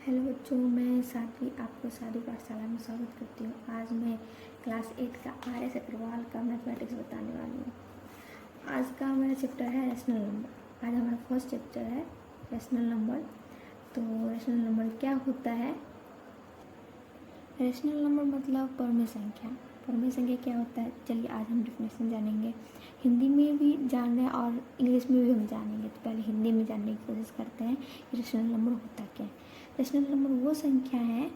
Hello बच्चों, मैं साथी आपको सारी पाठशाला में स्वागत करती हूँ। आज मैं क्लास 8 का RS अग्रवाल का मैथमेटिक्स बताने वाली हूँ। आज का मेरा चैप्टर है रैशनल नंबर। आज हमारा फर्स्ट चैप्टर है रैशनल नंबर। तो रैशनल नंबर क्या होता है? रैशनल नंबर मतलब परमेय संख्या। परमेय संख्या क्या होता है, चलिए आज हम डेफिनेशन जानेंगे। हिंदी में भी जान रहे हैं और इंग्लिश में भी हम जानेंगे। तो पहले हिंदी में जानने की कोशिश करते हैं कि रैशनल नंबर होता क्या है। रैशनल नंबर वो संख्या है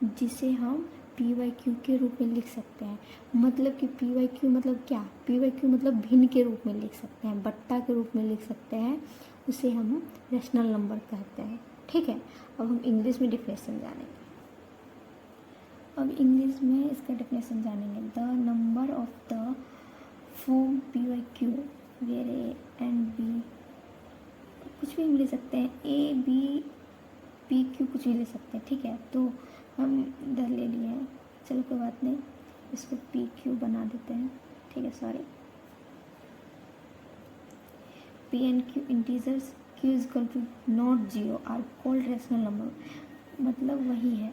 जिसे हम p/q के रूप में लिख सकते हैं। मतलब कि p/q मतलब क्या? p/q मतलब भिन्न के रूप में लिख सकते हैं, बट्टा के रूप में लिख सकते हैं। उसे हम रैशनल नंबर कहते हैं। ठीक है, अब हम इंग्लिश में डेफिनेशन जानेंगे। अब इंग्लिश में इसका डेफिनेशन जानेंगे। The number of the form p/q where a and b, कुछ भी हम ले सकते हैं, a b p q कुछ भी ले सकते हैं। ठीक है, तो हम इधर ले लिए हैं, चलो कोई बात नहीं, इसको p q बना देते हैं। ठीक है, sorry, p and q integers q is equal to not zero are called rational number. मतलब वही है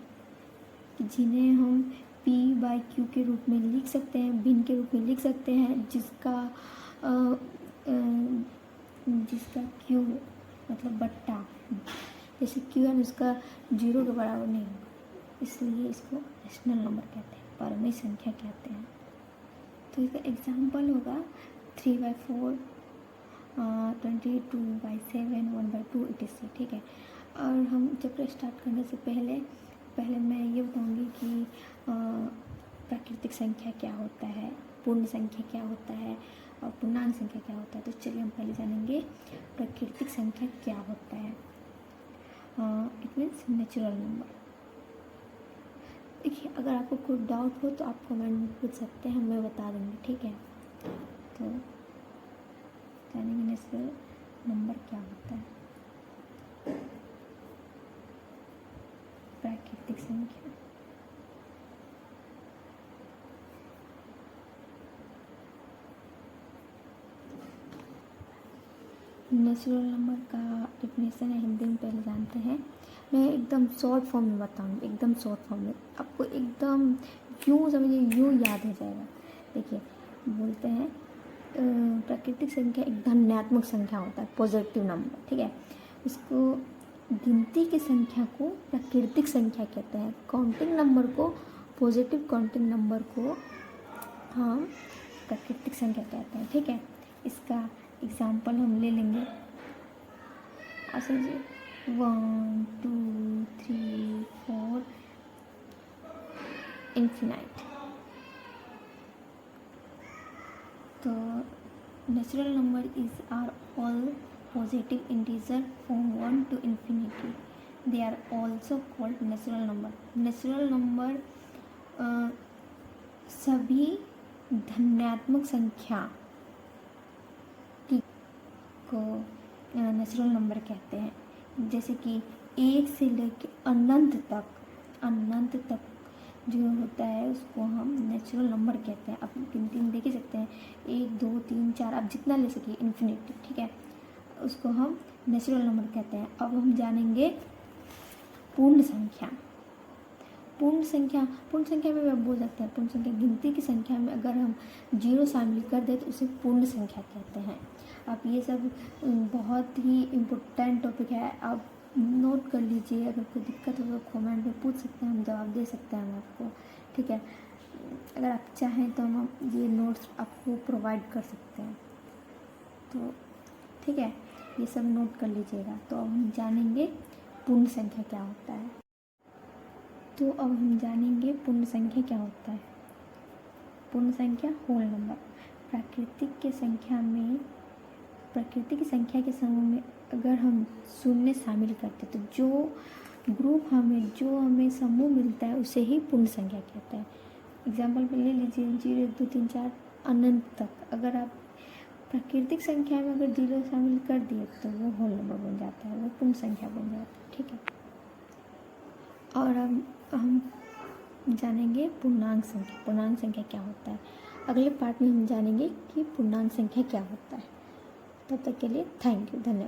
कि जिन्हें हम p/q के रूप में लिख सकते हैं, भिन्न के रूप में लिख सकते हैं, जिसका q मतलब बट्टा, जैसे q है उसका जीरो के बराबर नहीं होगा, इसलिए इसको रैशनल नंबर कहते हैं, परमेय संख्या कहते हैं। तो इसका एग्जाम्पल होगा 3/4, 22/7, 1/2 etc। ठीक है, और हम चैप्टर स्टार्ट करने से पहले मैं ये बताऊंगी कि प्राकृतिक संख्या क्या होता है, पूर्ण संख्या क्या होता है और पूर्णांक संख्या क्या होता है। तो चलिए हम पहले जानेंगे प्राकृतिक संख्या क्या होता है। It means natural number. देखिए, अगर आपको कोई डाउट हो तो आप कमेंट में पूछ सकते हैं, मैं बता दूँगी। ठीक है, तो जानेंगे नेचुरल नंबर क्या होता है। प्राकृतिक संख्या नेचुरल नंबर का डेफिनेशन है, हिंदी में पहले जानते हैं। मैं एकदम शॉर्ट फॉर्म में बताऊंगी, एकदम शॉर्ट फॉर्म में, आपको एकदम यूँ समझिए, यूँ याद हो जाएगा। देखिए, बोलते हैं प्राकृतिक संख्या एक धनात्मक संख्या होता है, पॉजिटिव नंबर। ठीक है, इसको गिनती की संख्या को प्राकृतिक संख्या कहते हैं। काउंटिंग नंबर को, पॉजिटिव काउंटिंग नंबर को हम प्राकृतिक संख्या कहते हैं। ठीक है, इसका एग्जाम्पल हम ले लेंगे। अब समझिए 1 2 3 4 इन्फिनाइट। तो natural number is are all positive integer from 1 to infinity. They are also called natural number. Natural number सभी धनात्मक संख्या को नेचुरल नंबर कहते हैं। जैसे कि 1 से लेकर अनंत तक जो होता है उसको हम नेचुरल नंबर कहते हैं। अब गिनती में देख ही सकते हैं, 1 2 3 4, आप जितना ले सकिए इन्फिनिटी। ठीक है, उसको हम नेचुरल नंबर कहते हैं। अब हम जानेंगे पूर्ण संख्या। पूर्ण संख्या में आप बोल सकते हैं, पूर्ण संख्या गिनती की संख्या में अगर हम जीरो शामिल कर दें तो उसे पूर्ण संख्या कहते हैं। आप ये सब बहुत ही इम्पोर्टेंट टॉपिक है, आप नोट कर लीजिए। अगर कोई दिक्कत हो तो कमेंट में पूछ सकते हैं, हम जवाब दे सकते हैं हम आपको। ठीक है, अगर आप चाहें तो हम ये नोट्स आपको प्रोवाइड कर सकते हैं। तो ठीक है, ये सब नोट कर लीजिएगा। तो अब हम जानेंगे पूर्ण संख्या क्या होता है। तो अब हम जानेंगे पूर्ण संख्या क्या होता है। पूर्ण संख्या होल नंबर। प्राकृतिक संख्या के समूह में अगर हम शून्य शामिल करते तो जो हमें समूह मिलता है उसे ही पूर्ण संख्या कहते हैं। एग्जाम्पल पे ले लीजिए 0 1 2 3 4 अनंत तक। अगर आप प्राकृतिक संख्या में अगर जीरो शामिल कर दिए तो वो होल नंबर बन जाता है, वो पूर्ण संख्या बन जाता है। ठीक है, और अब हम जानेंगे पूर्णांक संख्या। पूर्णांक संख्या क्या होता है, अगले पार्ट में हम जानेंगे कि पूर्णांक संख्या क्या होता है। तब तक के लिए थैंक यू, धन्यवाद।